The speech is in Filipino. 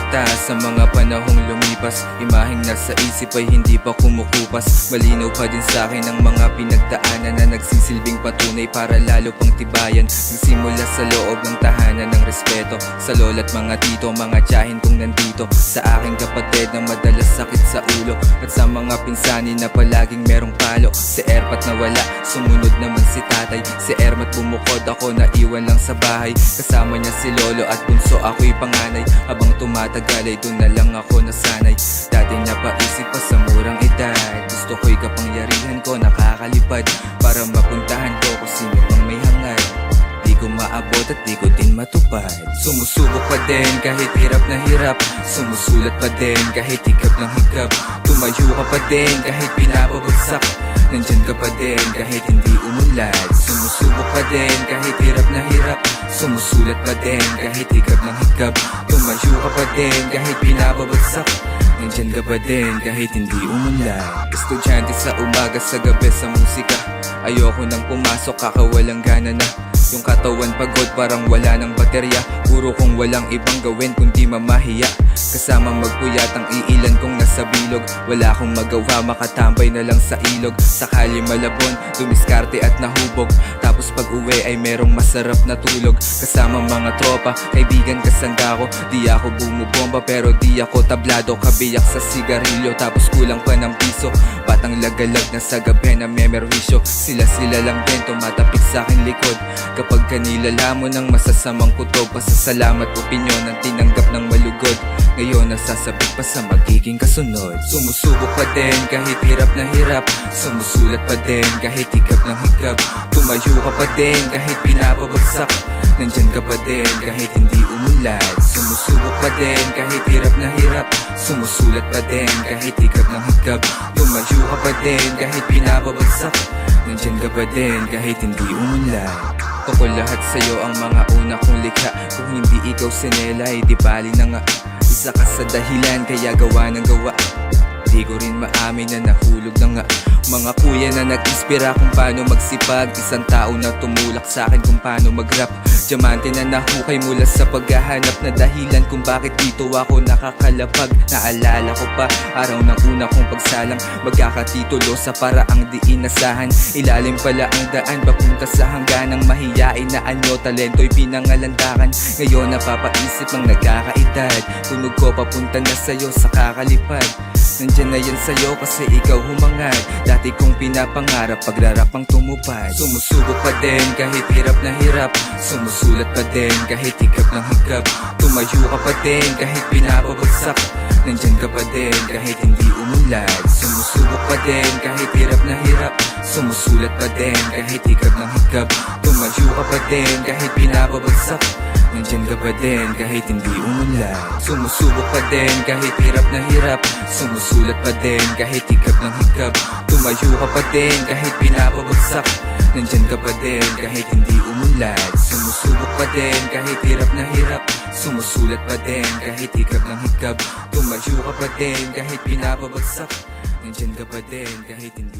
kita sa mga panahong lumipas. Imaheng nasa isip ay hindi pa kumukupas. Malinaw pa din sa akin ang mga pinagdaanan na nagsisilbing patunay para lalo pang tibayan. Nagsimula sa loob ng tahanan ng respeto, sa lola't mga tito, mga tiyahin kong nandito, sa aking kapatid na madalas sakit sa ulo, at sa mga pinsanin na palaging merong palo. Si Erpat na wala, sumunod naman si tatay. Si Ermat bumukod, ako naiwan lang sa bahay. Kasama niya si lolo at bunso, ako'y panganay. Habang tumatagal ay doon na lang ako nasanay. Dating napaisip pa sa murang edad, gusto ko'y kapangyarihan ko nakakalipad, para mapuntahan ko kung sino mang may hangad. Di ko maabot at di ko din matupad. Sumusubok pa din kahit hirap na hirap, sumusulat pa din kahit higap ng higap. Tumayo ka pa din kahit pinapabagsak, nandyan ka pa din kahit hindi umunlad. Sumusubok pa din kahit hirap na hirap, sumusulat pa din kahit higap ng higap. Tumayo ka pa din kahit pinapabagsak, nandyan ka pa din kahit hindi umunlad. Estudyante sa umaga, sa gabi sa musika. Ayoko nang pumasok, kakawalang gana na. Yung katawan pagod, parang wala ng baterya. Puro kong walang ibang gawin kundi mamahiya. Kasama magpuyat ang iilan kong nasa bilog. Wala akong magawa, makatambay na lang sa ilog. Sakali malabon, dumiskarte at nahubog. Tapos pag uwi ay merong masarap na tulog. Kasama mga tropa, kaibigan kasangga ko. Di ako bumubomba pero di ako tablado. Kabiyak sa sigarilyo tapos kulang pa ng piso. Batang lagalag na sa gabi na memerwisyo. Sila lang din tumatapik sa aking likod. Kapag kanilala mo ng masasamang kutob, pasasalamat opinyon ang tinanggap ng malugod. Ngayon nasasabik pa sa magiging kasunod. Sumusubok pa din kahit hirap na hirap, sumusulat pa din kahit higap ng higap. Tumayo ka pa din kahit pinapabagsak, nandyan ka pa din kahit hindi umunlad. Sumusubok pa din kahit hirap na hirap, sumusulat pa din kahit higap ng higap. Tumayo ka pa din kahit pinapabagsak, nandyan ka pa din kahit hindi umunlad. Ko lahat sa'yo ang mga una kong likha. Kung hindi ikaw sinela ay di bali na nga. Isa ka sa dahilan kaya gawa ng gawa. Di ko rin maamin na nahulog na nga. Mga kuya na nag-inspira kung paano magsipag. Isang tao na tumulak sa akin kung paano mag-rap. Diamante na nahukay mula sa paghahanap na dahilan kung bakit dito ako nakakalapag. Naalala ko pa araw ng una kong pagsalang, magkakatitulo sa paraang di inasahan. Ilalim pala ang daan papunta sa hangganang mahiyain na anyo. Talento'y pinangalandakan, ngayon napapaisip ang nagkakaedad. Tunog ko papunta na sa'yo sa kakalipad. Nandyan na yan sa'yo kasi ikaw humangad. Dati kong pinapangarap, pagrarap ang tumupad. Sumusubok pa din kahit hirap na hirap, sumusulat pa din kahit higap ng higap. Tumayo ka pa din kahit pinapabagsak, nandyan ka pa din kahit hindi umunlad. Sumusubok pa din kahit hirap na hirap, sumusulat pa din kahit higap ng higap. Tumayo ka pa din kahit pinapabagsak, nandyan ka pa din kahit hindi umunlad. Sumusubok pa din kahit hirap na hirap, sumusulat pa din kahit higap ng higap. Tumayo ka pa din kahit pinapabagsak, nandyan ka pa din kahit hindi umunlad. Sumusubok pa din kahit hirap na hirap, sumusulat pa din kahit higap ng higap. Tumayo ka pa din kahit pinapabagsak, nandyan ka pa din kahit hindi